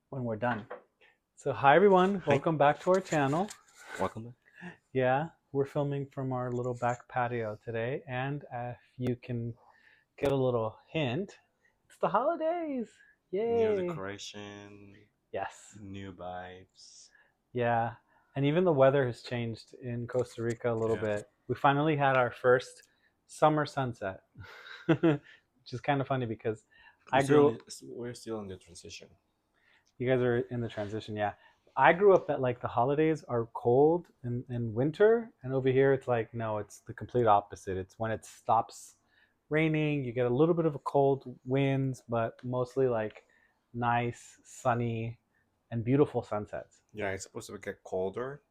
when we're done. So, hi everyone, Hi, welcome back to our channel. welcome back. Yeah, we're filming from our little back patio today, and if you can get a little hint, it's the holidays. New Yay! decoration, Yes, new vibes. yeah, and even the weather has changed in Costa Rica a little Yeah, bit. We finally had our first summer sunset, which is kind of funny because we're I still grew in we're still in the transition. You guys are in the transition, yeah. I grew up that like the holidays are cold in winter, and over here it's like no, it's the complete opposite. It's when it stops raining, you get a little bit of a cold winds, but mostly like nice, sunny, and beautiful sunsets. Yeah, it's supposed to get colder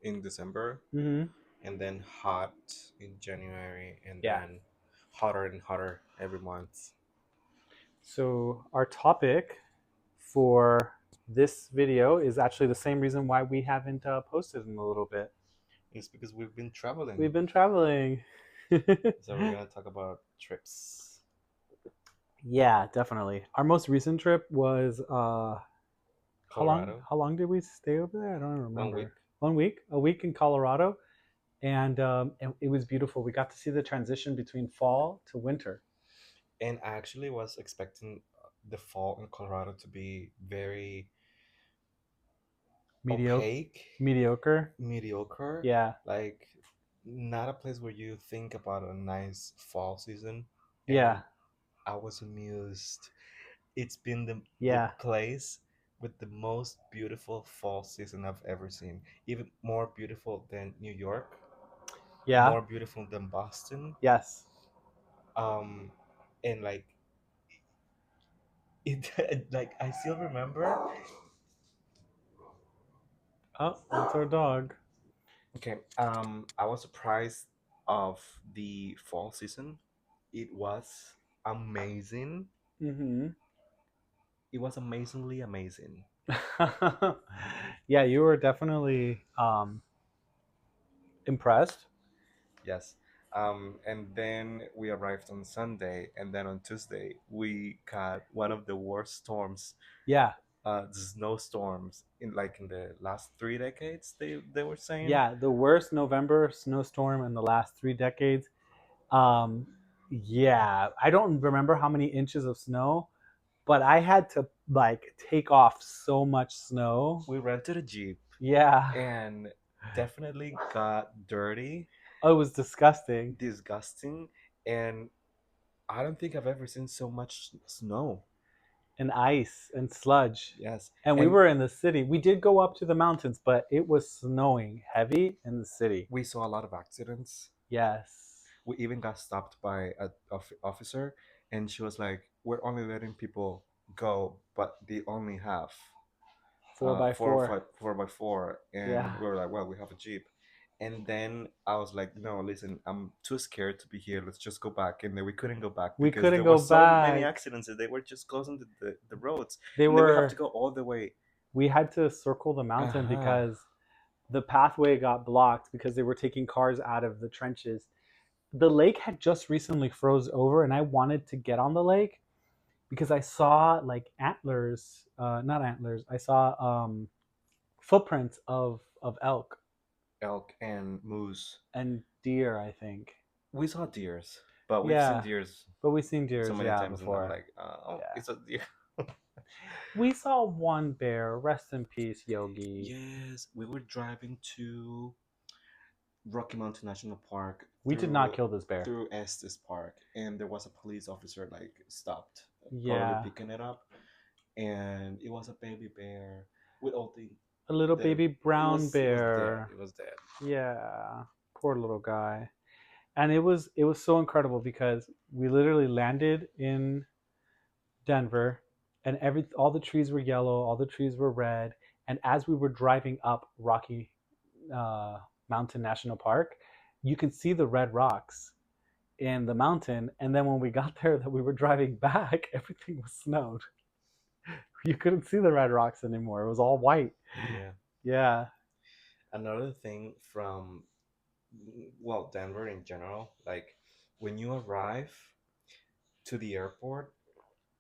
in December, Hmm. and then hot in January, and Yeah. then hotter and hotter every month. So our topic for this video is actually the same reason why we haven't posted in a little bit. It's because we've been traveling, We've been traveling. so we're gonna talk about trips. Yeah, definitely. Our most recent trip was how long Colorado, how long did we stay over there? I don't one week, remember. 1 week, a week in Colorado, and it was beautiful. We got to see the transition between fall to winter. and I actually was expecting the fall in Colorado to be very Mediocre, opaque, mediocre. mediocre, Yeah, like not a place where you think about a nice fall season. yeah, And I was amused. It's been the yeah, place with the most beautiful fall season I've ever seen. Even more beautiful than New York, yeah. more beautiful than Boston. Yes. Um, and like it, like I still remember. Oh, that's our dog. Okay, I was surprised of the fall season. It was amazing. Mm-hmm. It was amazingly amazing. Yeah, you were definitely impressed. Yes. And then we arrived on Sunday, and then on Tuesday we got one of the worst storms, Yeah, snowstorms in the last 3 decades. They were saying. yeah. The worst November snowstorm in the last 3 decades. Um, yeah, I don't remember how many inches of snow, but I had to like take off so much snow. We rented a jeep Yeah. and definitely got dirty, Oh, it was disgusting. disgusting, and I don't think I've ever seen so much snow. And ice and sludge. Yes, And we and were in the city. We did go up to the mountains, but it was snowing heavy in the city. we saw a lot of accidents. Yes. We even got stopped by a officer, and she was like, "We're only letting people go, but they only have Four by four or four. five 4x4." And Yeah. we were like, "Well, we have a jeep." And then I was like, "No, listen, I'm too scared to be here. Let's just go back." And then we couldn't go back We because couldn't there were go so many back. accidents that they were just closing the roads, They and then we have to were go all the way. we had to circle the Uh mountain huh. because the pathway got blocked because they were taking cars out of the trenches. The lake had just recently froze over, and I wanted to get on the lake because I saw like antlers, not antlers. I saw footprints of elk Elk and moose. and deer. I think. We saw deers, but we've seen Yeah, deers but we've seen so deers, many yeah, times, and I'm before. like, oh, Yeah, it's a deer. we saw one bear. Rest in peace, Yogi. Yes, we were driving to Rocky Mountain National Park We did not through kill this bear. Estes Park, and there was a police officer like stopped, probably Yeah, picking it up, and it was a baby bear with all a little the baby brown it was dead. bear. It was dead. Yeah, poor little guy. And it was so incredible because we literally landed in Denver, and every all the trees were yellow, all the trees were red, and as we were driving up Rocky uh, Mountain National Park, you can see the red rocks in the mountain. And then when we got there, that we were driving back, everything was snowed. You couldn't see the red rocks anymore. It was all white. Yeah. Yeah, Another thing from, well, Denver in general, like when you arrive to the airport,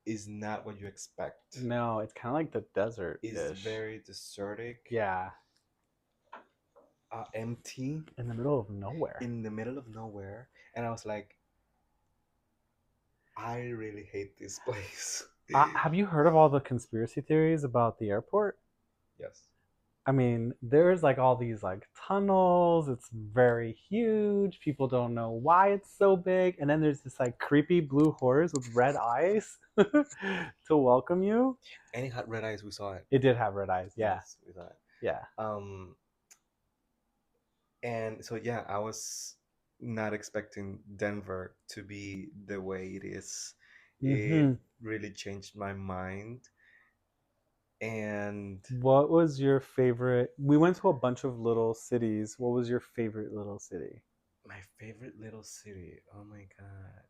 is not what you expect. No, it's kind of like the desert It's ish. very desertic, Yeah, empty, in the middle of nowhere. in the middle of nowhere. And I was like, I really hate this place. Have you heard of all the conspiracy theories about the airport? Yes. I mean, there's like all these like tunnels. It's very huge. People don't know why it's so big. And then there's this like creepy blue horse with red eyes to welcome you. And it had red eyes. We saw it. It did have red eyes. Yeah. Yes, we saw it. Yeah. Um, and so yeah, I was not expecting Denver to be the way it is. It Hmm. really changed my mind. And What was your favorite? We went to a bunch of little cities. What was your favorite little city? my favorite little city, oh my God,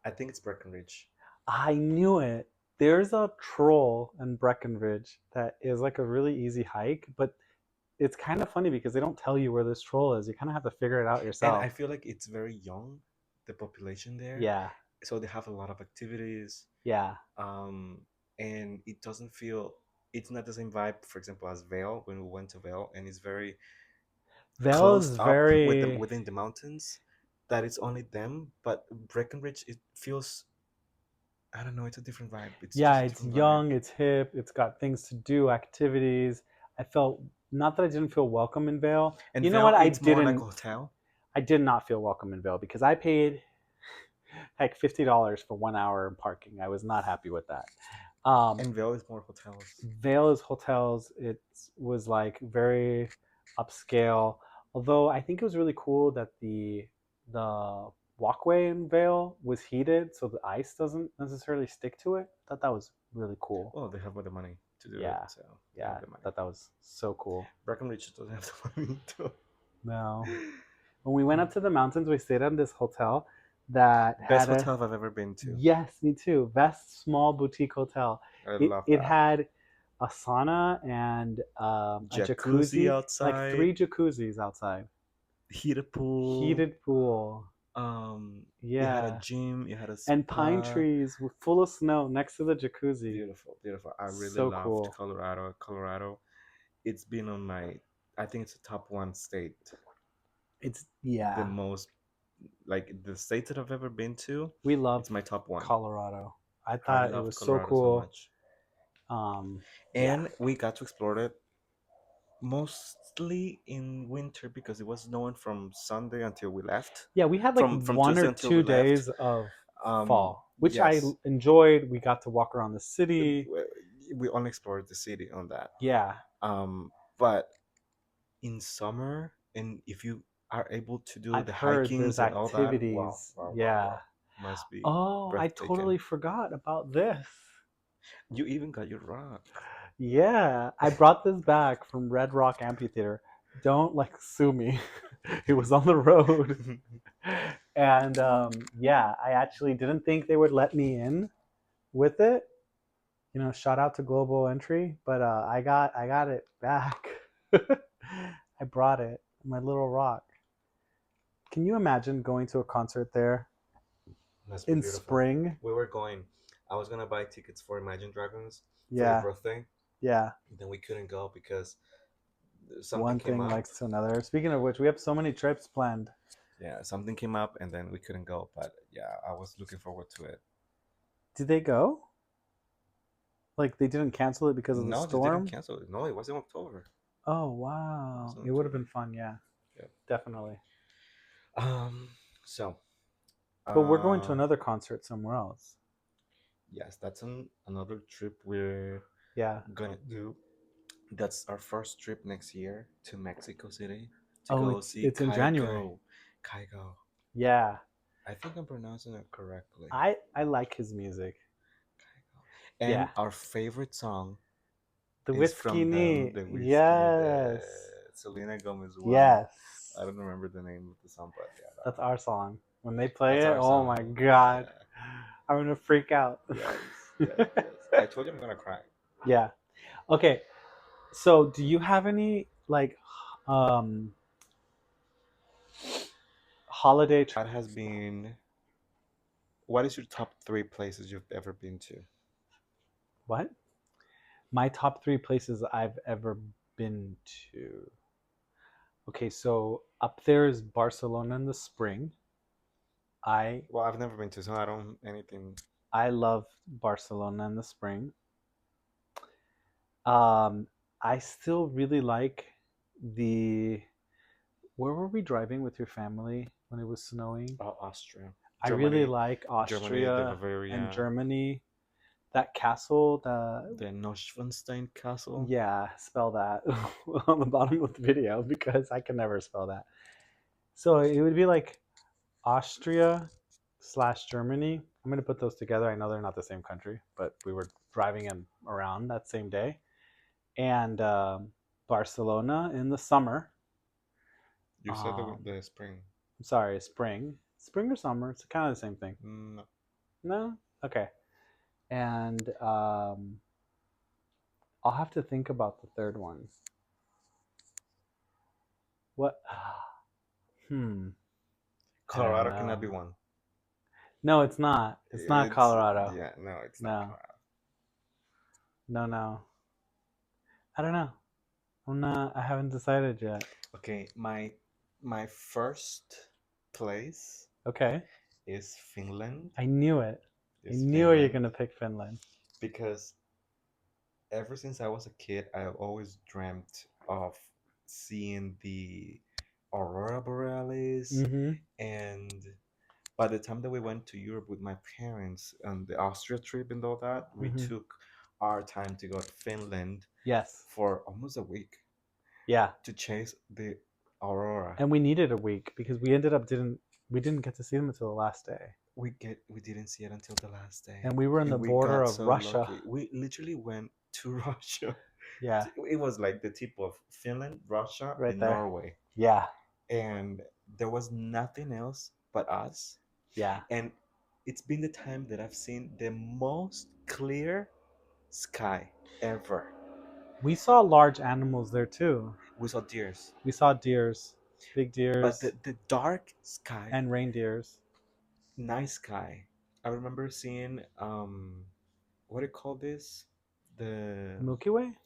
I think it's Breckenridge. I knew it. There's a troll in Breckenridge that is like a really easy hike, but it's kind of funny because they don't tell you where this troll is. You kind of have to figure it out And yourself. I feel like it's very young, the population there. Yeah, So they have a lot of activities. yeah. Um, and it doesn't feel, it's not the same vibe, for example, as Vale when we went to Vale, and it's very Vale is closed up with them very, within the mountains. That it's only them, but Breckenridge, it feels, I don't know, it's a different vibe. It's yeah, just a it's different vibe. young, it's hip, it's got things to do, activities. I felt, not that I didn't feel welcome in Vale. And You know Vale, what? it's more like a hotel. I did not feel welcome in Vale because I paid like $50 for 1 hour in parking. I was not happy with that. And Vale is more hotels. Vale is hotels. It was like very upscale. Although I think it was really cool that the walkway in Vale was heated, so the ice doesn't necessarily stick to it. I thought that was really cool. Well, they have the money to do it, Yeah, so they yeah, have I the money. thought that was so cool. Breckenridge doesn't have the money to. No, when we went up to the mountains, we stayed at this hotel that Best had a, hotel I've ever been to. yes, me too, best small boutique hotel. I It love it that. had a sauna and a Jacuzzi jacuzzi, like outside, three jacuzzis outside, heated pool. heated pool. It had a Yeah, gym. It had a and pine spa. trees full of snow next to the jacuzzi. Beautiful, beautiful. I really So loved cool. Colorado. Colorado, it's been on my, I think it's a top one state. It's The yeah. most, like the state that I've ever been to, We loved it's my top one. Colorado. I I thought it loved was so Colorado so cool. much. Yeah. And we got to explore it mostly in winter because it was snowing from Sunday until we left. Yeah, we had like From one Tuesday or until we two left. days of fall, which I Yes, enjoyed. We got to walk around the city. we only explored the city on that. Yeah, But in summer, and if you are able to do I've the heard there's hikings and all that, wow, activities. wow, wow, Yeah. wow, must be Oh, I breathtaking. totally forgot about this. You even got your rock. Yeah, I brought this back from Red Rock Amphitheater. Don't like sue me. It was on the road. And yeah, I actually didn't think they would let me in with it. You know, shout out to Global Entry, but I got it back. I brought it, my little rock. Can you imagine going to a concert there Must be in beautiful. spring? We were going. I was gonna buy tickets for Imagine Dragons for your Yeah, birthday. yeah. Then we couldn't go because something One came thing up. leads to another. Speaking of which, we have so many trips planned. Yeah, something came up, and then we couldn't go. But yeah, I was looking forward to it. Did they go? Like they didn't cancel it because of the No, they didn't storm? cancel it. No, it was in October. Oh It was wow, in it would have been October. fun. Yeah, Yeah. definitely. Um. So, But we're going to uh, another concert somewhere else. yes, that's another trip we're Yeah. gonna do. That's our first trip next year to Mexico City to Oh, go it's see it's in January. Kaigo. Kaigo. Yeah, I think I'm pronouncing it correctly. I like his music. Kaigo. Yeah, And our favorite song the is whiskey from them, knee. the Whiskey, the Yes, Selena Gomez one. I yes. don't remember the name of the song, but yeah, that That's one. our song. When they play That's it, our oh song. my god, Yeah. I'm gonna freak out. Yes. Yes. Yes. I told you I'm gonna cry. Yeah. Okay. So, do you have any like um holiday? That has been what is your top three places you've ever been to? What? My top three places I've ever been to. Okay, so up there is Barcelona in the spring. I Well, I've never been to, so I don't anything. I love Barcelona in the spring. Um, I still really like the. Where were we driving with your family when it was snowing? Austria, I really Germany, like Germany, the Austria and Bavaria, Germany. That castle, the the Neuschwanstein Castle. yeah, spell that on the bottom of the video because I can never spell that. So it would be like Austria slash Germany. I'm gonna put those together. I know they're not the same country, but we were driving them around that same day. And Barcelona in the summer. You said Um, the spring. I'm sorry, spring, spring or summer. It's kind of the same thing. No. No, okay. And I'll have to think about the third one. What? Hmm. I don't Colorado cannot be know. one. No, it's not. It's not It's Colorado. yeah, no, it's not No, Colorado. no, no. I don't know. I'm not. I haven't decided yet. Okay, my first place Okay. is Finland. I knew it. I Is knew you were Finland gonna pick Finland. because ever since I was a kid, I always dreamt of seeing the aurora borealis. Mm-hmm. And by the time that we went to Europe with my parents on the Austria trip and all that, we Mm-hmm. took our time to go to Finland Yes. for almost a week Yeah. to chase the aurora. And we needed a week because we didn't get to see them until the last day. We didn't see it until the last day, And we were in the and we border got of so Russia. lucky. We literally went to Russia. Yeah. It was like the tip of Finland, Russia, Right and there. Norway, Yeah. and there was nothing else but us. Yeah. And it's been the time that I've seen the most clear sky ever. We saw large animals there too. We saw deers, We saw deers, big but deers, the dark sky, and reindeers. night sky. I remember seeing what do you call this? The The Milky Way?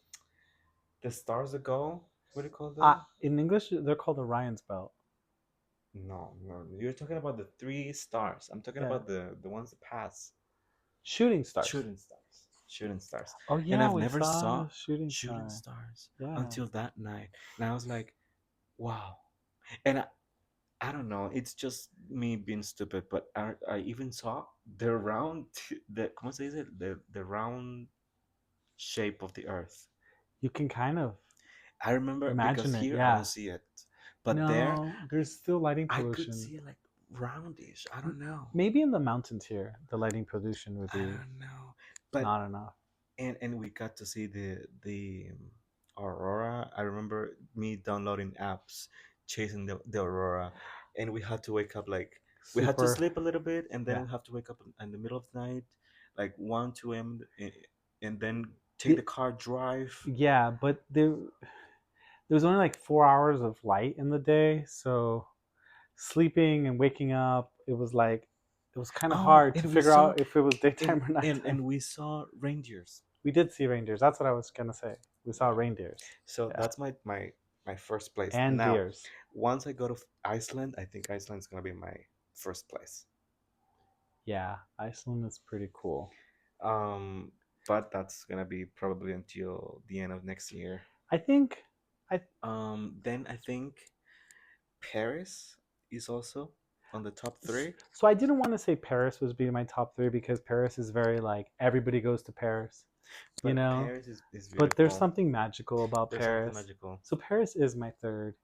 the stars that go. What do you call them? In English, they're called Orion's belt. No, no. You're talking about the three stars. I'm talking Yeah. about the ones that pass. Shooting stars. Shooting stars. Shooting stars. Oh And yeah, I've we never saw saw shooting shooting star. stars Yeah. until that night. And I was like, wow. And I don't know. It's just me being stupid, but I even saw the round, the ¿cómo se dice? The round shape of the Earth. You can kind of I remember because imagine it. here I don't Yeah. see it, but there No, there's still lighting I could pollution. see it like roundish. I don't know. Maybe in the mountains here, the lighting pollution would I be don't know. But not enough. and we got to see the aurora. I remember me downloading apps, chasing the aurora, and we had to wake up like we had to Super. sleep a little bit, and then Yeah. we have to wake up in the middle of the night, like 1 2 a.m. And then take The, the car drive. yeah, but there was only like 4 hours of light in the day, so sleeping and waking up, it was kind of Oh, hard to and we figure saw out if it was and daytime or and nighttime. we saw reindeers. We did see reindeers. That's what I was gonna say. We saw Yeah. reindeers. So Yeah, that's my first place. and Now, deers. once I go to Iceland, I think Iceland's gonna be my first place. Yeah, Iceland is pretty cool. Um, but that's gonna be probably until the end of next year. I think I Then I think Paris is also on the top three, so I didn't want to say Paris was being my top three because Paris is very like everybody goes to Paris, you but know. Paris is But there's beautiful. something magical about There's something Paris. magical. So Paris is my third.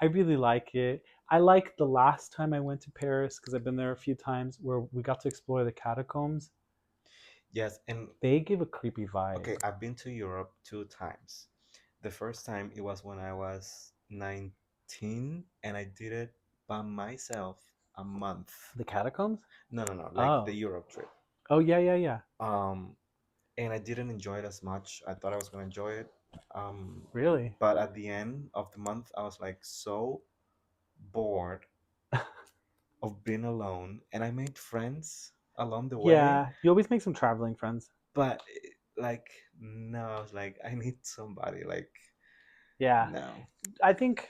I really like it. I like the last time I went to Paris because I've been there a few times where we got to explore the catacombs. Yes, and They give a creepy vibe. okay, I've been to Europe 2 times. The first time it was when I was 19 and I did it by myself a month. The catacombs? No, no, no, like the Oh. Europe trip. Oh yeah, yeah, yeah. Um, and I didn't enjoy it as much. I thought I was gonna enjoy it. Um, Really? but at the end of the month, I was like so bored of being alone, and I made friends. along the way. Yeah, you always make some traveling friends. But like no, I was like, I need somebody. Like Yeah, no, I think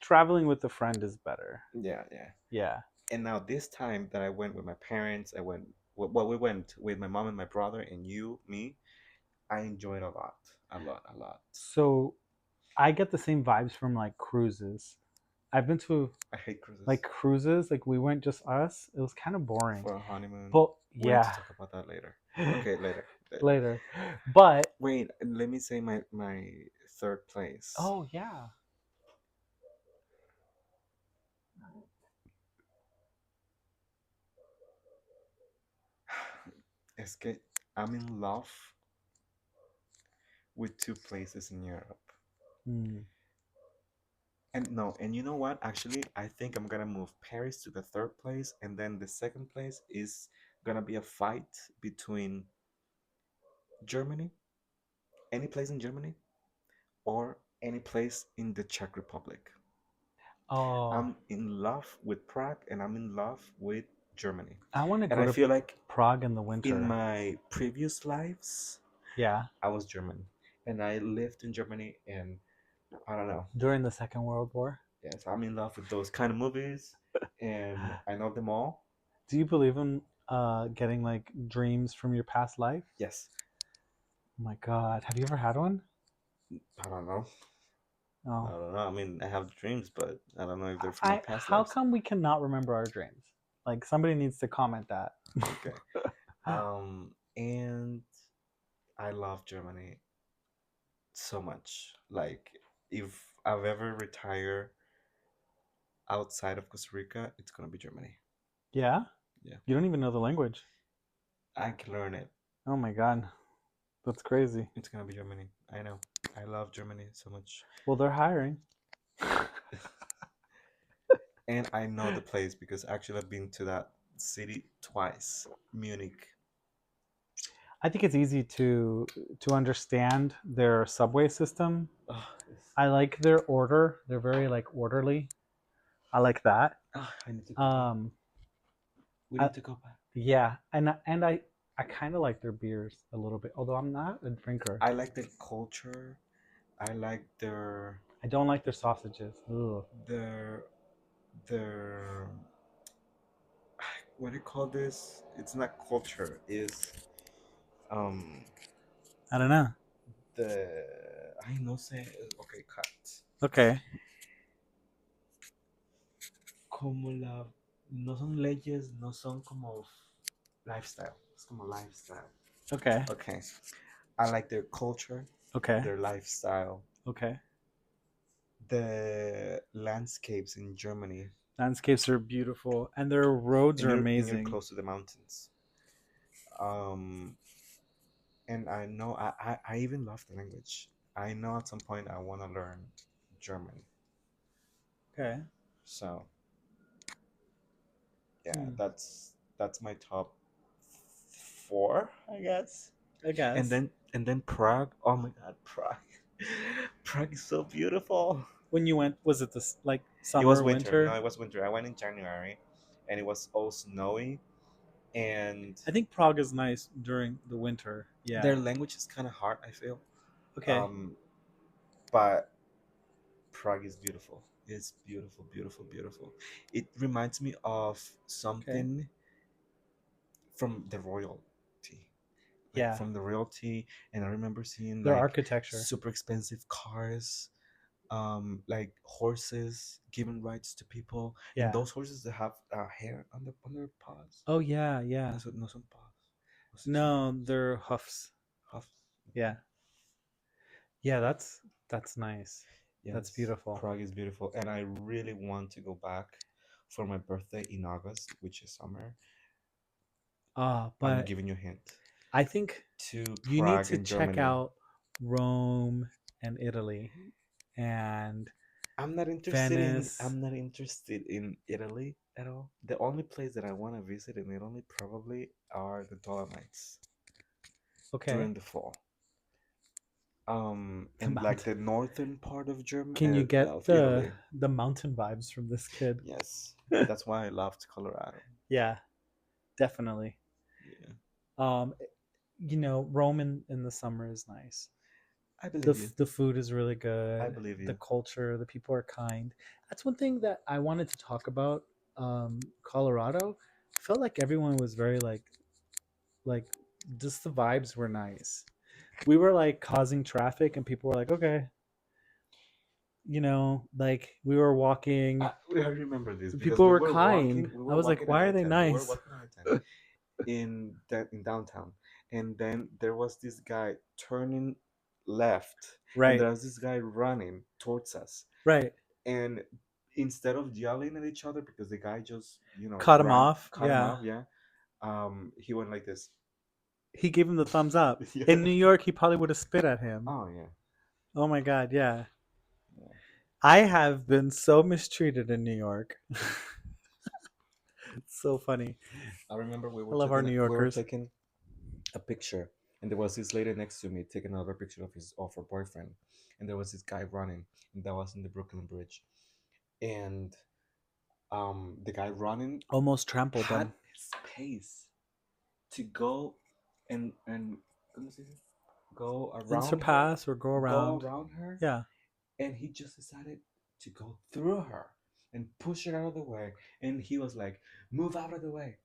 traveling with a friend is better. yeah, yeah. Yeah. And now this time that I went with my parents, I went. Well, we went with my mom and my brother, and you, me. I enjoyed a lot, a lot, a lot. So I get the same vibes from like cruises. I've been to I hate like cruises cruises, like we went just us. It was kind of boring. for a honeymoon. But We need to yeah, talk about that later. Okay, later, later. later. But Wait, let me say my third place. oh yeah. Es que I'm in love with two places in Europe. Hmm. And no, and you know what? Actually, I think I'm gonna move Paris to the third place, and then the second place is gonna be a fight between Germany, any place in Germany, or any place in the Czech Republic. Oh, I'm in love with Prague, and I'm in love with Germany. I want to And go I to feel like Prague in the in winter. my previous lives, Yeah, I was German, and I lived in Germany, and I don't know. during the Second World War. Yes, I'm in love with those kind of movies, and I know them all. Do you believe in getting like dreams from your past life? Yes, Oh my God, have you ever had one? I don't know. I Oh, don't know. I mean, I have dreams, but I don't know if they're from my I. past How lives. come we cannot remember our dreams? Like somebody needs to comment that. Okay. And I love Germany so much. Like, if I've ever retired outside of Costa Rica, it's gonna be Germany. Yeah, Yeah, you don't even know the language. I can learn it. Oh my God, that's crazy. It's gonna be Germany. I know. I love Germany so much, Well, they're hiring. and I know the place because actually I've been to that city twice. Munich. I think it's easy to understand their subway system. Oh, I like their order. They're very like orderly. I like that. I need to go back. Um, We I, need to go back. yeah, and I kind of like their beers a little bit, although I'm not a drinker. I like the culture. I like I don't like their sausages. Ugh. their their what do you call this? It's not culture. Is um I don't know. the I no sé. Okay, cut. Okay. Como la no son leyes, no son como lifestyle. It's como lifestyle. Okay. Okay, I like their culture, Okay. their lifestyle, Okay. the landscapes in Germany, Landscapes are beautiful, and their roads are and you're amazing. close to the mountains. Um, and I know I even love the language. I know at some point I want to learn German. Okay. So yeah, Hmm. that's my top four, I guess. I guess. And then Prague. Oh my God, Prague! Prague is so beautiful. When you went, was it this like It was summer, winter. No, winter? it was winter. I went in January, and it was all snowy. And I think Prague is nice during the winter. their Yeah. language is kind of hard, I feel. Okay. Um, but Prague is beautiful. It's beautiful, beautiful, beautiful. It reminds me of Okay. something from the royalty, like Yeah. from the royalty. And I remember seeing Their like architecture. super expensive cars, like horses given rights to people, and Yeah. those horses that have hair on their paws. Oh yeah, No, yeah. no son paws. No sé si son No, paws. they're hoofs. Huffs. Yeah. Yeah, that's nice. That's Yes, beautiful. Prague is beautiful, and I really want to go back for my birthday in August, which is summer. I'm But giving you a hint I think to you need Prague to in check Germany. out Rome and Italy and I'm not interested in. Venice. I'm not interested in Italy at all. The only place that I want to visit in Italy probably are the Dolomites Okay. during the fall. The And like mountain. the northern part of Can you get Of Italy. the mountain vibes from this kid? Yes, that's why I loved Colorado. Yeah, definitely. Um, Rome in the summer is nice. I believe you. The food is really I good. believe The you. culture, the people are kind. That's one thing that I wanted to talk about. Colorado, I felt like everyone was very like just the vibes were nice. We were like causing traffic, and people were like, okay, like we were walking. I remember this because People were kind. we I were was like, walking at why are they nighttime. We were nice? walking at nighttime in downtown, and then there was this guy turning left, and Right, there was this guy running towards us, right. and instead of yelling at each other because the guy just Cut him ran off. cut him Yeah, off, yeah, he went like this. he gave him the thumbs up. In Yeah. New York, he probably would have spit at him. Oh yeah. Oh my god, yeah. Yeah. I have been so mistreated in New York. It's so funny. I remember I love our New we were Yorkers. taking a picture, and there was this lady next to me taking another picture of her boyfriend, and there was this guy running, and that was in the Brooklyn Bridge, and the guy running Almost trampled had them. space to go and ¿cómo se dice? Go And around her, surpass or go go around. around her, Yeah. and he just decided to go through her and push her out of the way, and he was like, "Move out of the way."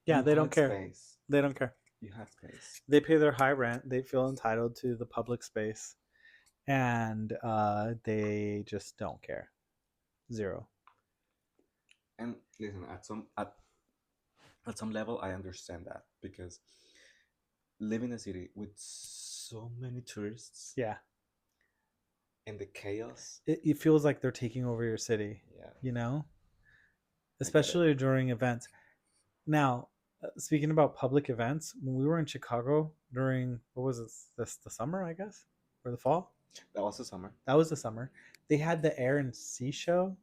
Yeah, You they don't had care. space. They don't care. You had space. They pay their high rent. They feel entitled to the public space. And they just don't care. Zero. And listen, at some level, I understand that because living in a city with so many tourists Yeah. and the chaos, It feels like they're taking over your city, yeah, you know? I get it. Especially during events. Now, speaking about public events, when we were in Chicago during, what was this the summer, I guess? Or the fall? That was the summer. That was the summer. They had the Air and Sea show,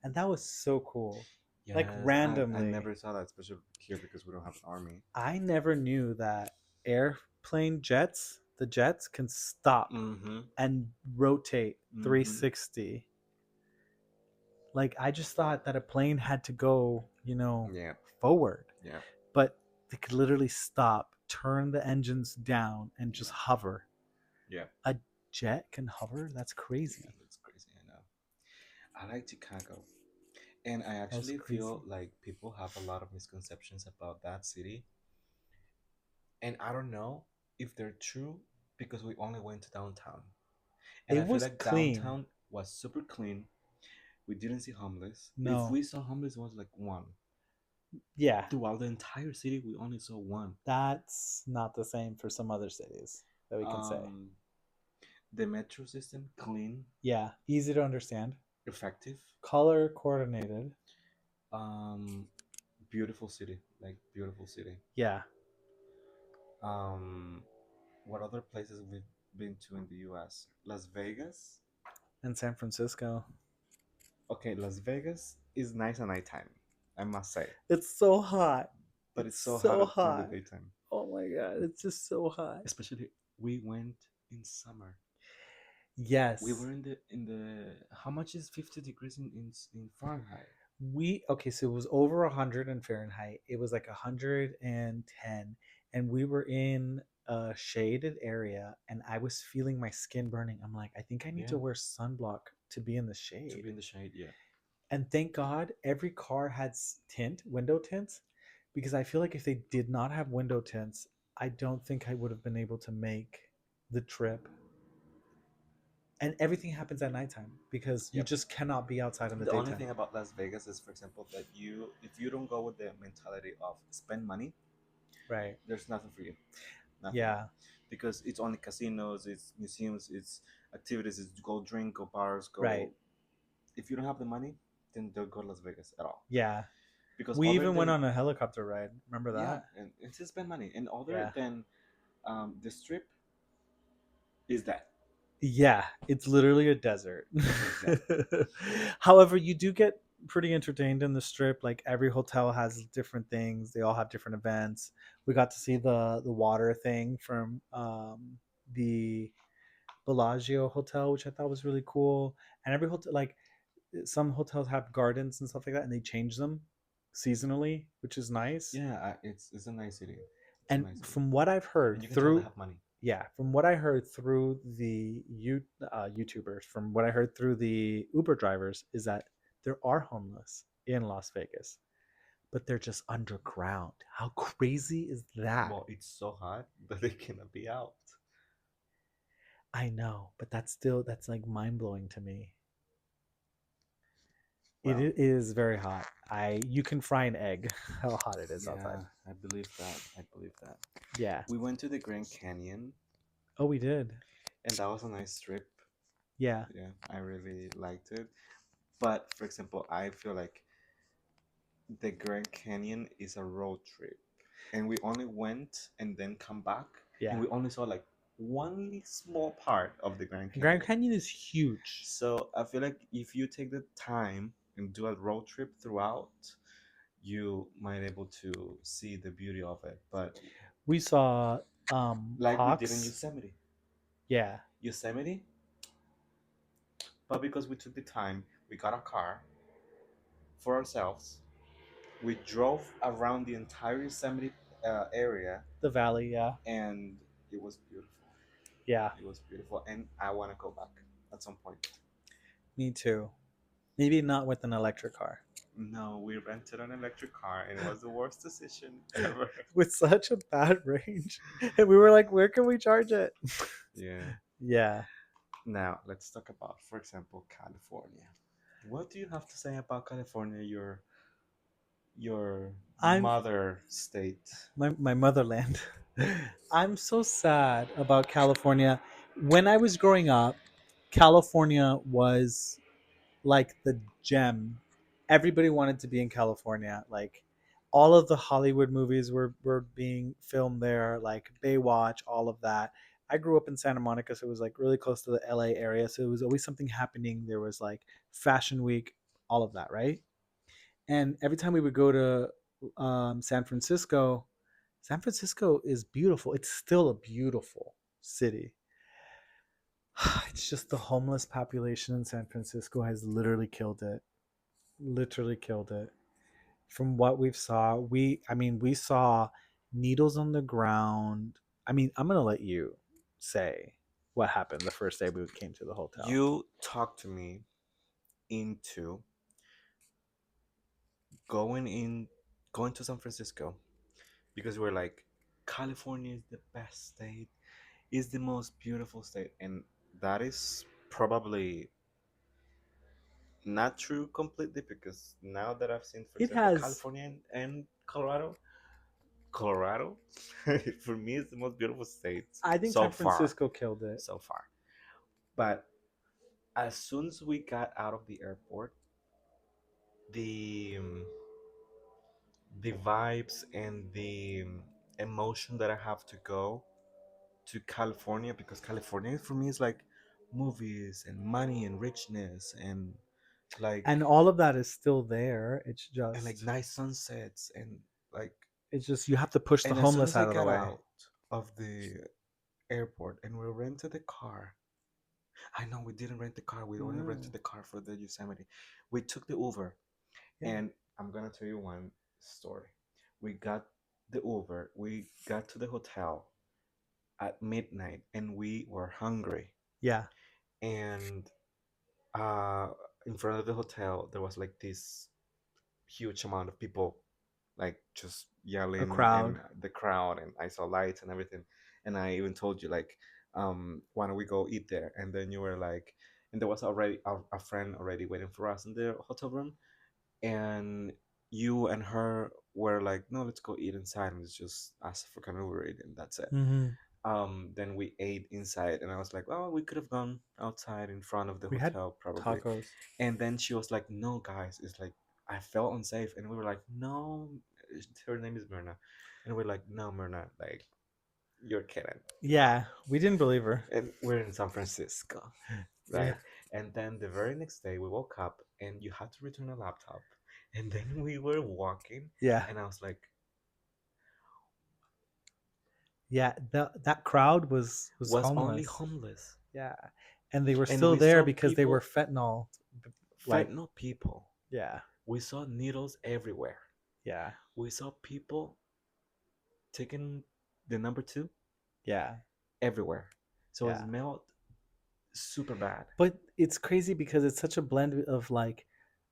and that was so cool. Like Yes, I randomly. never saw that, especially here because we don't have an army. I never knew that airplane jets, the jets can stop Mm-hmm. and rotate Mm-hmm. 360. Like I just thought that a plane had to go, Yeah. forward, Yeah. but they could literally stop, turn the engines down, and just Yeah. hover. Yeah. A jet can hover? That's Yeah. crazy. That's crazy. I know. I like Chicago, and I That was actually feel crazy. like people have a lot of misconceptions about that city, and I don't know if they're true because we only went to downtown, and It I feel was like clean. downtown was super clean. We didn't see homeless. If No. we saw homeless, it was like one. Yeah, Throughout the entire city, we only saw one. that's not the same for some other cities that we can say. Um, the metro system clean, Yeah, easy to understand. effective. Color coordinated. Um, beautiful city, like beautiful city. Yeah, Um, what other places we've been to in the U.S.? Las Vegas. in San Francisco. Okay, Las Vegas is nice at nighttime, I must say, It's so hot. but It's it's so hot so during the hot. daytime. Oh my god, it's just so hot. Especially we went in summer. We Yes. were in the how much is 50 degrees in Fahrenheit? Okay, so it was over 100 in Fahrenheit. It was like 110, and we were in a shaded area, and I was feeling my skin burning. I'm like, I think I need Yeah, to wear sunblock to be in the to shade. be in the shade. Yeah, And thank God every car had window tints, because I feel like if they did not have window tints, I don't think I would have been able to make the trip. And everything happens at nighttime because you yep. just cannot be outside in the The only daytime. thing about Las Vegas is, for example, that you if you don't go with the mentality of spend money, Right. there's nothing for you, nothing, Yeah. because it's only casinos, it's museums, it's activities, it's go drink, go bars, Right. go. If you don't have the money, then don't go to Las Vegas at all, Yeah. because We other even went than on a helicopter ride. Remember yeah, that? and it's just spend money, and other Yeah. than the strip is that Yeah. It's literally a desert. exactly. However, you do get pretty entertained in the strip. Like every hotel has different things. They all have different events. We got to see the water thing from the Bellagio hotel, which I thought was really cool. And every hotel, like some hotels have gardens and stuff like that, and they change them seasonally, which is nice. Yeah, it's a nice city. It's And amazing. from what I've heard And you can tell they through, have money. yeah, from what I heard through the YouTubers, from what I heard through the Uber drivers, is that there are homeless in Las Vegas, but they're just underground. How crazy is that? Well, it's so hot that they cannot be out. I know, but that's like mind blowing to me. It Well, is very hot. You can fry an egg. How hot it is outside. yeah, I believe that. I believe that. Yeah. We went to the Grand Canyon, Oh, we did. and that was a nice trip. Yeah. Yeah, I really liked it. But for example, I feel like the Grand Canyon is a road trip, and we only went and then come back, and Yeah. we only saw like one small part of the Grand Grand Canyon. Canyon is huge. So I feel like if you take the time and do a road trip throughout, you might able to see the beauty of it. But We saw like we did in hawks. Yosemite, Yeah. Yosemite, but because we took the time, we got a car for ourselves. We drove around the entire Yosemite area, The valley, yeah. and it was beautiful. Yeah. It was beautiful, and I want to go back at some point. Me too. Maybe not with an electric car. No, we rented an electric car, and it was the worst decision ever. With such a bad range. And we were like, where can we charge it? Yeah. Yeah. Now let's talk about, for example, California. What do you have to say about California? Your I'm mother state. my motherland. I'm so sad about California. When I was growing up, California was like the gem. Everybody wanted to be in California. Like all of the Hollywood movies were being filmed there, like Baywatch, all of that. I grew up in Santa Monica, so it was like really close to the LA area. So it was always something happening. There was like Fashion Week, all of that, right? And every time we would go to San Francisco, San Francisco is beautiful. It's still a beautiful city. It's just the homeless population in San Francisco has literally killed it. Literally killed it. From what we've saw, we saw needles on the ground. I mean, I'm gonna let you say what happened the first day we came to the hotel. You talked to me into going in going to San Francisco because we're like, California is the best state, is the most beautiful state, and that is probably not true completely, because now that I've seen, for It example, has, California and Colorado, for me, is the most beautiful state I think so San far, Francisco killed it. so far. But as soon as we got out of the airport, the the vibes and the emotion that I have to go to California, because California for me is like movies and money and richness and like And all of that is still there. and like nice sunsets and like, It's just you have to push the and as soon homeless as I out of the got way. out of the airport and we rented a car. I know we didn't rent the car. We only Mm, rented the car for the Yosemite. We took the Uber, yeah. and I'm gonna tell you one story. We got the Uber. We got to the hotel at midnight, and we were hungry. Yeah. And uh, in front of the hotel, there was like this huge amount of people, like just A yelling, and crowd. the crowd, and I saw lights and everything. And I even told you like, why don't we go eat there? And then you were like, and there was already a friend already waiting for us in the hotel room, and you and her were like, no, let's go eat inside and let's just ask for an Uber Eats, and that's it. Hmm. Then we ate inside, and I was like, oh, we could have gone outside in front of the We had hotel probably. tacos. And then she was like, no, guys, it's like, I felt unsafe. And we were like, no, her name is Myrna. And we're like, no, Myrna, like, you're kidding. Yeah, we didn't believe her. And we're in San Francisco, Yeah. right? And then the very next day, we woke up and you had to return a laptop. And then we were walking, Yeah. and I was like, Yeah. That crowd was was only homeless. homeless. Yeah. And they were And still we there saw because they were people, fentanyl. Like, fentanyl people. yeah. We saw needles everywhere. Yeah. We saw people taking the number two, Yeah, everywhere. So it yeah. smelled super bad. But it's crazy because it's such a blend of like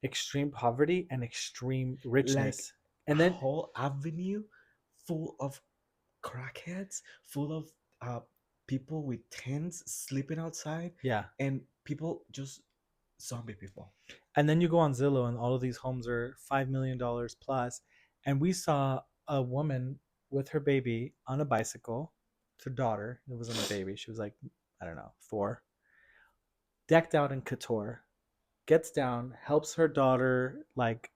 extreme poverty and extreme Like richness. a And then whole avenue full of crackheads, full of uh, people with tents sleeping outside, yeah. and people just zombie people. And then you go on Zillow and all of these homes are $5 million plus. And we saw a woman with her baby on a bicycle, her daughter. It wasn't a baby. She was like, I don't know, 4, decked out in couture, gets down, helps her daughter like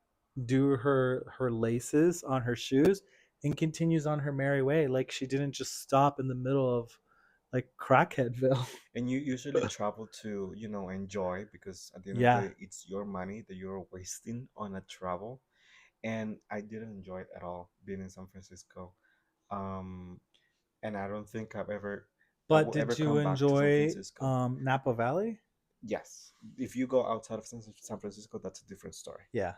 do her laces on her shoes, and continues on her merry way. Like she didn't just stop in the middle of like crackheadville. And you usually travel to, enjoy, because at the end of the Yeah. day, it's your money that you're wasting on a travel. And I didn't enjoy it at all being in San Francisco. Um, and I don't think I But will ever did you come back to San enjoy Francisco. Napa Valley? Yes, if you go outside of San Francisco, that's a different story. Yeah.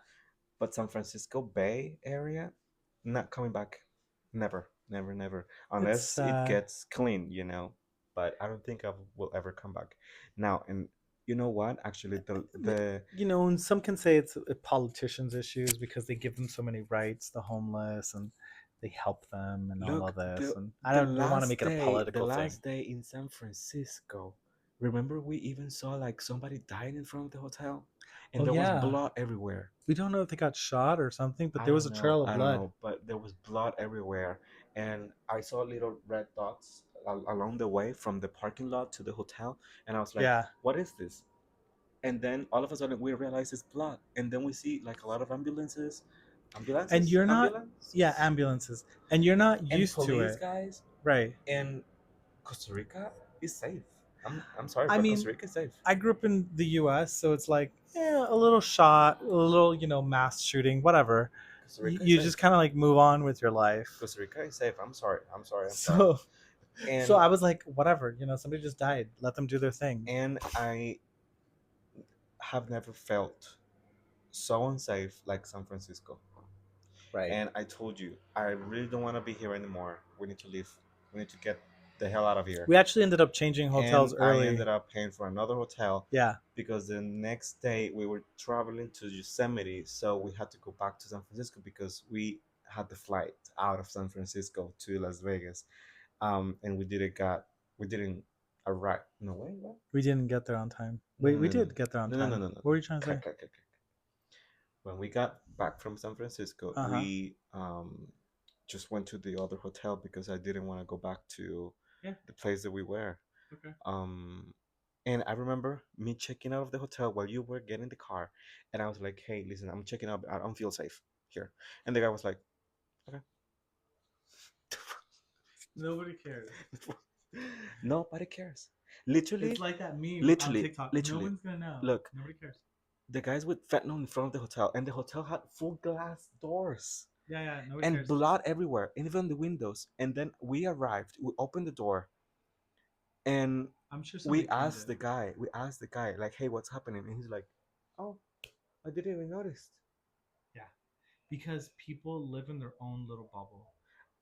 But San Francisco Bay Area, not coming back. Never, never, never. It's Unless it sad. gets clean. But I don't think I will ever come back. Now, and you know what? Actually, the And some can say it's politicians' issues because they give them so many rights, the homeless, and they help them and all look of this. the And I the don't want to last make it a day, the political thing. last day in San Francisco. Remember, we even saw like somebody dying in front of the hotel, and Oh there was yeah, blood everywhere. we don't know if they got shot or something, but I there was don't a know. trail of I don't blood. know. But there was blood everywhere. And I saw little red dots along the way from the parking lot to the hotel. And I was like, Yeah, what is this? And then all of a sudden we realize it's blood. And then we see like a lot of ambulances, and ambulances, you're not. Yeah, ambulances, ambulances, and you're not and used to police it, guys. right? And Costa Rica is safe. I'm sorry, I but mean, Costa Rica is safe. I grew up in the U.S., so it's like, yeah, a little shot, a little, mass shooting, whatever. Costa You, Rica is you safe. just kind of like move on with your life. Costa Rica is safe. I'm sorry. I'm sorry. I'm sorry. So, so And I was like, whatever, somebody just died. Let them do their thing. I have never felt so unsafe like San Francisco. Right. And I told you, I really don't want to be here anymore. We need to leave. We need to get the hell out of here. We actually ended up changing And hotels I early. ended up paying for another hotel Yeah, because the next day we were traveling to Yosemite. So we had to go back to San Francisco because we had the flight out of San Francisco to Las Vegas. And we didn't arrive. No, wait, what? we didn't get there on time. No, Wait, no, we no, no, did get there on no, no, no, time. no, no. What were you trying to say? Click, click, click, click. When we got back from San Francisco, Uh huh. we just went to the other hotel because I didn't want to go back to Yeah. the place that we were. Okay. Um, and I remember me checking out of the hotel while you were getting the car, and I was like, "Hey, listen, I'm checking out. I don't feel safe here." And the guy was like, "Okay." Nobody cares. Nobody cares. It's Literally, like that meme on literally, TikTok. No literally. one's gonna know. Look, Nobody cares. the guys with fentanyl in front of the hotel, and the hotel had full glass doors Yeah, yeah. Nobody and cares. blood everywhere, and even the windows. And then we arrived, we opened the door, and I'm sure somebody cleaned it. we asked the guy, like, hey, what's happening? And he's like, oh, I didn't even notice. Yeah, because people live in their own little bubble.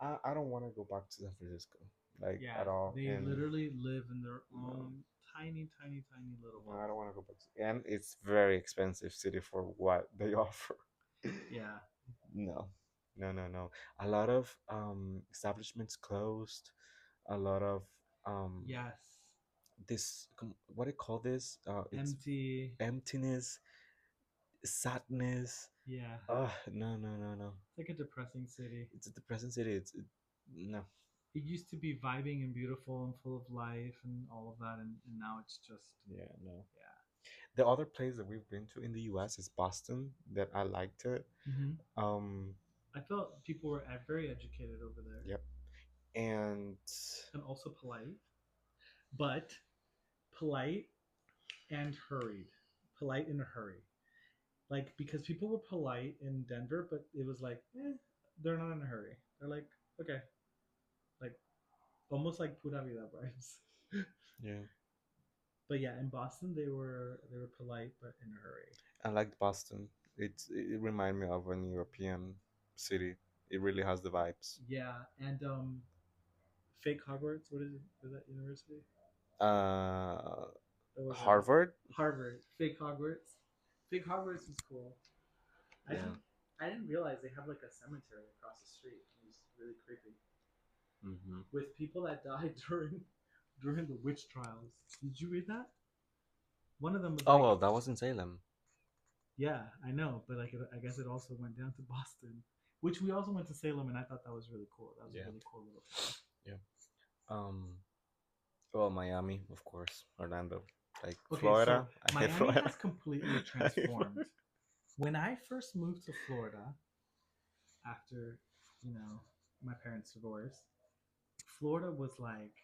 I don't want to go back to San Francisco, like, Yeah, at all. they And literally live in their no, own tiny, tiny, tiny little no, I don't bubble. want to go back. And it's very expensive city for what they offer. Yeah. No, no, no, no. A lot of establishments closed. A lot of um Yes. what do you call this? It's Empty. emptiness, sadness. Yeah. Oh, no, no, no, no. It's like a depressing city. It's a depressing city. No. It used to be vibing and beautiful and full of life and all of that, and now it's just, Yeah, no. yeah. The other place that we've been to in the U.S. is Boston. That I liked it. Um, I felt people were very educated over there yep. And and also polite, but polite and hurried. Polite in a hurry. Like, because people were polite in Denver, but it was like, they're not in a hurry. They're like, okay, like almost like pura vida vibes. yeah, But yeah, in Boston they were polite but in a hurry. I liked Boston. It reminded me of an European city. It really has the vibes. Yeah, and fake Hogwarts. What is it? Is that university? Uh, Or was it Harvard. Harvard? Fake Hogwarts. Fake Hogwarts is cool. I Yeah. didn't. I didn't realize they have like a cemetery across the street. It was really creepy Hmm. with people that died during the witch trials. Did you read that? One of them was Oh like, well, that was in Salem. yeah, I know, but like, I guess it also went down to Boston, which we also went to Salem, and I thought that was really cool. That was a Yeah. really cool little town. Yeah. Um. Well, Miami, of course. Orlando. Like Okay, Florida. so I hate Miami Florida. has completely I hate transformed. Florida. When I first moved to Florida after, my parents' divorce, Florida was like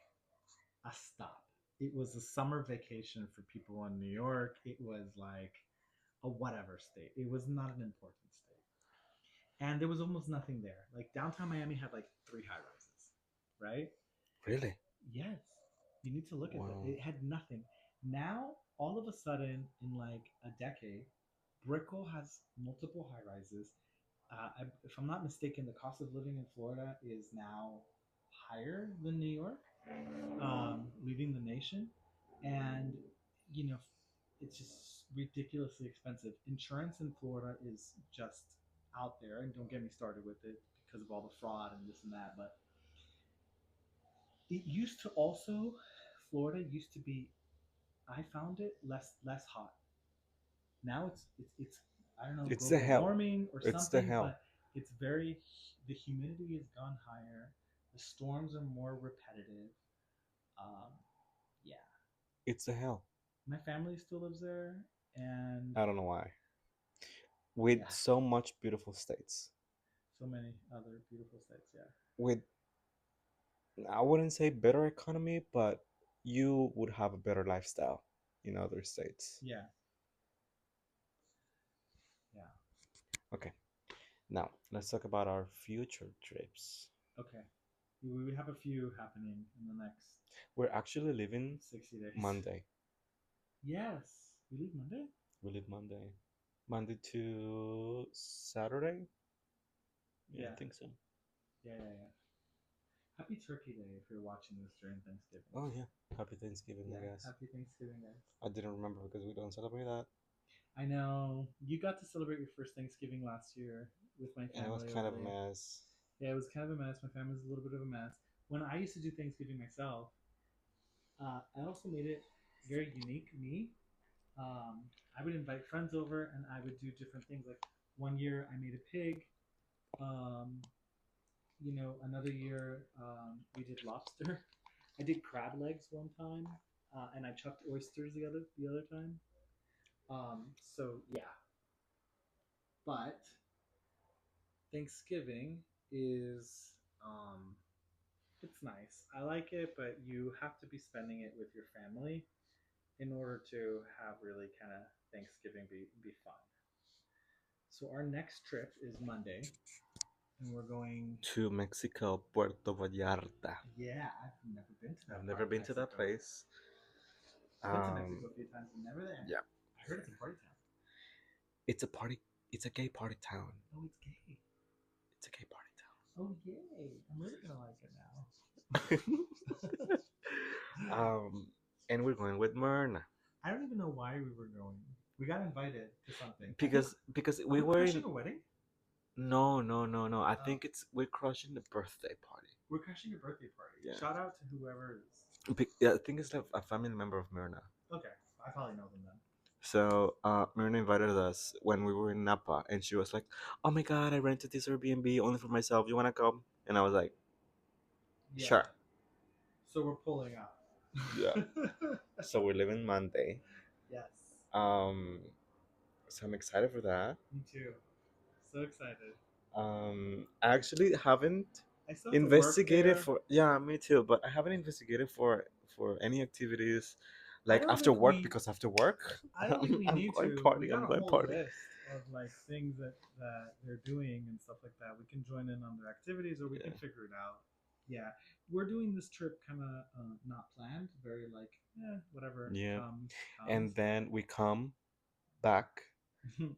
a stop. It was a summer vacation for people in New York. It was like a whatever state. It was not an important state. And there was almost nothing there. Like downtown Miami had like three high rises, right? Really? Yes. You need to look at that. Wow. It had nothing. Now, all of a sudden, in like a decade, Brickell has multiple high rises. If I'm not mistaken, the cost of living in Florida is now higher than New York, leading the nation. And, you know, it's just ridiculously expensive. Insurance in Florida is just out there. And don't get me started with it because of all the fraud and this and that. But it used to also, Florida used to be, I found it less hot. Now it's I don't know, It's the global hell. warming or It's the something, hell. but it's very, the humidity has gone higher. The storms are more repetitive. Um, yeah, It's the hell. my family still lives there, and I don't know why. With yeah, so much beautiful states. so many other beautiful states. Yeah, With, I wouldn't say better economy, but you would have a better lifestyle in other states. yeah, yeah. Okay. Now, let's talk about our future trips. Okay, we have a few happening in the next We're actually leaving 60 days. Monday. Yes, we leave Monday. We leave Monday. Monday to Saturday? Yeah, I Yeah, think so. yeah. Happy Turkey Day if you're watching this during Thanksgiving. Oh, yeah. Happy Thanksgiving, I Yeah, guess. happy Thanksgiving, guys. I didn't remember because we don't celebrate that. I know you got to celebrate your first Thanksgiving last year with my And it was family kind over of a there. mess. Yeah, it was kind of a mess. My family's a little bit of a mess. When I used to do Thanksgiving myself, I also made it very unique. Me, I would invite friends over, and I would do different things. Like one year, I made a pig. Um, another year, we did lobster. I did crab legs one time, and I chucked oysters the other time. So yeah, but Thanksgiving is it's nice. I like it, but you have to be spending it with your family in order to have really kind of Thanksgiving be fun. So our next trip is Monday, and we're going. To Mexico, Puerto Vallarta. Yeah, I've never been to I've that never part of been to that Mexico. place. I've been to Um, Mexico a few times, but never there. yeah, I heard it's a party town. it's a party. It's a gay party town. Oh, it's gay. It's a gay party Oh, yay! I'm really gonna like it town. now. And we're going with Myrna I don't even know why we were going. We got invited to something. I think. because Are we we were crashing in. a wedding? No, no, no, no. I Oh, think it's we're crushing the birthday party. we're crashing a birthday party. Yeah. Shout out to whoever is. Yeah, I think it's like a family member of Myrna. Okay, I probably know them then. So Myrna invited us when we were in Napa, and she was like, "Oh my God, I rented this Airbnb only for myself. You wanna come?" And I was like, Yeah. "Sure." So we're pulling up. Yeah. So we're leaving Monday. Yes. Um, so I'm excited for that. Me too. So excited. I actually haven't I still have to work investigated there. for, yeah, me too, but I haven't investigated for any activities I like don't after think work we. because after work I don't think we I'm need going to. We party. got I'm a going whole party. list of like things that they're doing and stuff like that. We can join in on their activities, or we Yeah. can figure it out. Yeah, we're doing this trip kind of not planned. Very like, whatever Yeah. comes And then we come back comes.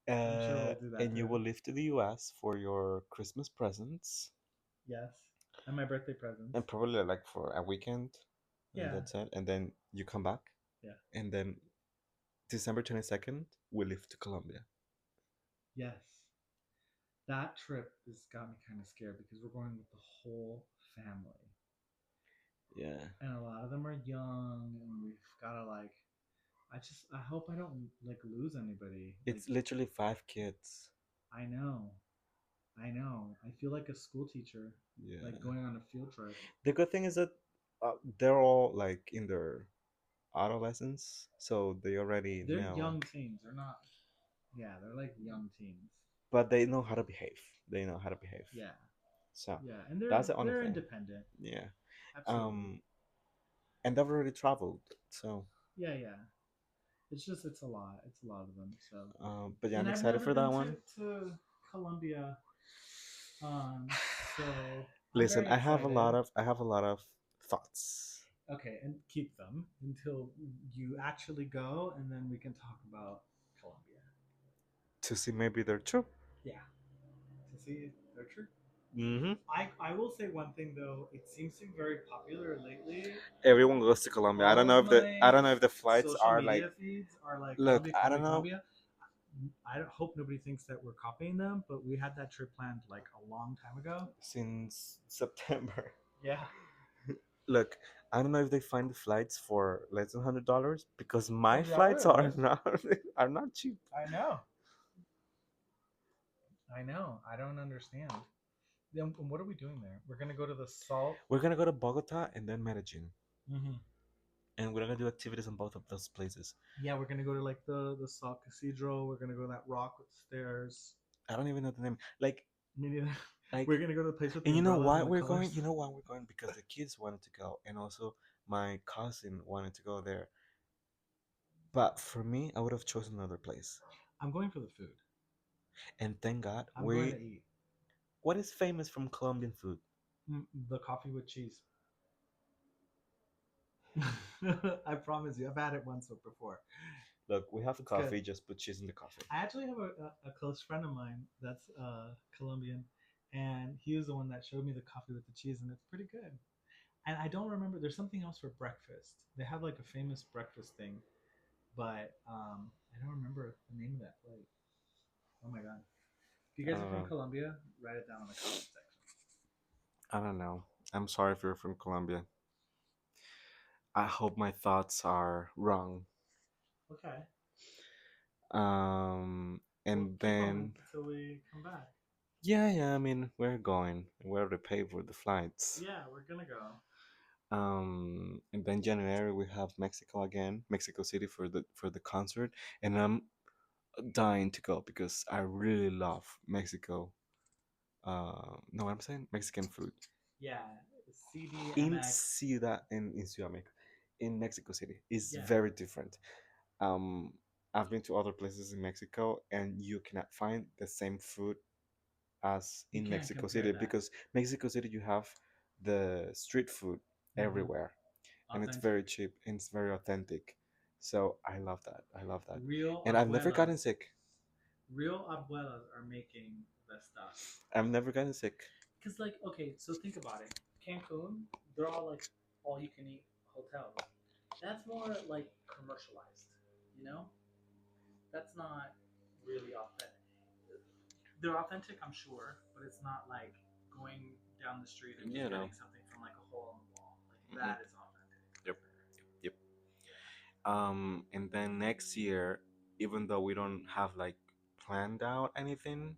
I'm sure we'll do that And you too. will leave to the US for your Christmas presents Yes, and my birthday presents. and probably like for a weekend, and Yeah, that's it. And then you come back, yeah, and then December 22nd, we leave to Colombia. yes. That trip has got me kind of scared because we're going with the whole family, Yeah. and a lot of them are young, and we've gotta like. I hope I don't like lose anybody. Like It's literally 5 kids. I know, I know. I feel like a school teacher, like Yeah. going on a field trip. The good thing is that they're all like in their adolescence, so they already They're know, young teens. They're not. Yeah, they're like young teens. but they know how to behave. They know how to behave. Yeah, So yeah, and that's the only they're thing. independent. Yeah. Absolutely. Um, and they've already traveled. So, Yeah, yeah. It's just it's a lot. It's a lot of them. So, but yeah, and I'm I've excited never for been that one. to Colombia. So I'm Listen, very excited. I have a lot of thoughts Okay, and keep them until you actually go, and then we can talk about Colombia. to see maybe they're true. Yeah, to see if they're true. Mm-hmm. I will say one thing though. It seems to be very popular lately. Everyone goes to Colombia. All of I my don't know if the flights social are like. media feeds are like Look, Colombia, I don't Colombia, know. Colombia. I don't hope nobody thinks that we're copying them, but we had that trip planned like a long time ago. Since September. Yeah. Look, I don't know if they find the flights for less than $100 because Oh my yeah, flights we're are good. not are not cheap. I know. I know. I don't understand. Then what are we doing there? We're gonna go to the salt. We're gonna go to Bogota and then Medellin, Mm-hmm. and we're gonna do activities in both of those places. Yeah, we're gonna go to like the salt cathedral. We're gonna go to that rock with stairs. I don't even know the name. Like, Me neither. like, We're gonna go to the place with the and you know umbrellas why and the we're going? colors. You know why we're going? Because the kids wanted to go, and also my cousin wanted to go there. But for me, I would have chosen another place. I'm going for the food. And thank God, I'm going to eat. what is famous from Colombian food? The coffee with cheese. I promise you, I've had it once before. Look, we have It's good. coffee. Just put cheese in the coffee. I actually have a close friend of mine that's Colombian, and he was the one that showed me the coffee with the cheese, and it's pretty good. And I don't remember. There's something else for breakfast. They have like a famous breakfast thing, but I don't remember the name of that plate. Oh my god! If you I guys are don't from know. Colombia, write it down in the comment section. I don't know. I'm sorry if you're from Colombia. I hope my thoughts are wrong. Okay, we'll And keep them then until we come back. yeah. I mean, we're going. We already paid for the flights. Yeah, we're gonna go. And then January we have Mexico again, Mexico City for the concert, and I'm dying to go because I really love Mexico. No, I'm saying Mexican food Yeah, in CDMX. Ciudad Mexico, in Mexico City is Yeah, very different. Um, I've been to other places in Mexico, and you cannot find the same food as you in can't Mexico compare City that. because Mexico City you have the street food Mm-hmm. everywhere, and it's very Authentic. cheap and it's very authentic. So I love that. I love that, Real and I've never gotten abuelas. sick. Real abuelas are making the stuff. I've never gotten sick. Because, like, okay, so think about it. Cancun, they're all like all you can eat hotels. That's more like commercialized, you know? That's not really authentic. They're authentic, I'm sure, but it's not like going down the street and just You know. getting something from like a hole in the wall. Like, Hmm. that is authentic for Yep. sure. Yep. Yeah. And then next year, even though we don't have like planned out anything,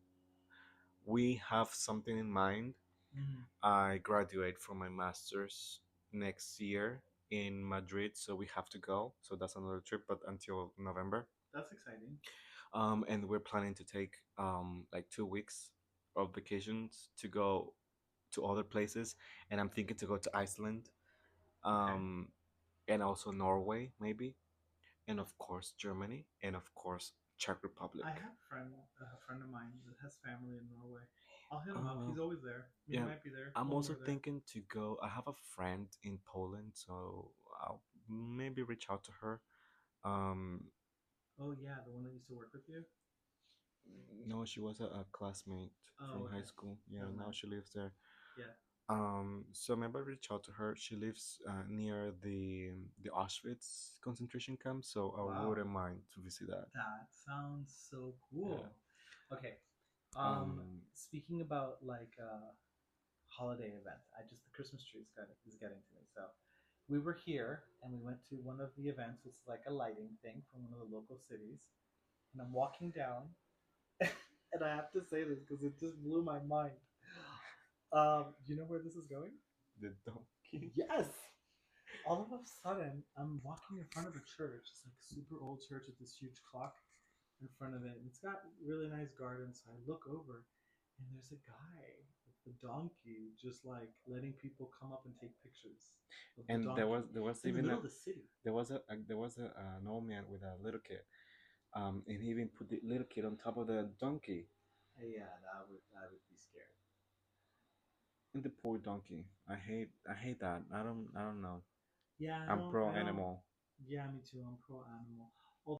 we have something in mind. Mm-hmm. I graduate from my master's next year in Madrid, so we have to go. So that's another trip, but until November. That's exciting. And we're planning to take like 2 weeks of vacations to go to other places, and I'm thinking to go to Iceland, Okay. um, and also Norway maybe, and of course Germany, and of course Czech Republic. I have a friend of mine that has family in Norway. I'll hit him up. Uh, He's always there. He yeah, might be there I'm when also we're there. thinking to go. I have a friend in Poland, so I'll maybe reach out to her. Um, Oh yeah, the one that used to work with you. No, she was a classmate Oh, from high okay. school. Yeah, Never now mind. she lives there. Yeah. So maybe I reached out to her. She lives near the Auschwitz concentration camp, so I Wow. wouldn't mind to visit that. That sounds so Yeah. cool. Okay. Um, Speaking about like holiday event, I just the Christmas tree is getting to me. So we were here and we went to one of the events. It's like a lighting thing from one of the local cities. And I'm walking down, and I have to say this because it just blew my mind. Do you know where this is going? the donkey. Yes. All of a sudden, I'm walking in front of a church. It's like a super old church with this huge clock in front of it, and it's got really nice gardens. So I look over, and there's a guy with the donkey, just like letting people come up and take pictures of the And donkey there was in the even middle a of the city. there was an old man with a little kid. And he even put the little kid on top of the donkey. Yeah, that would be scary. And the poor donkey. I hate that. I don't know. Yeah, I I'm don't. pro I don't. animal. Yeah, me too. I'm pro animal.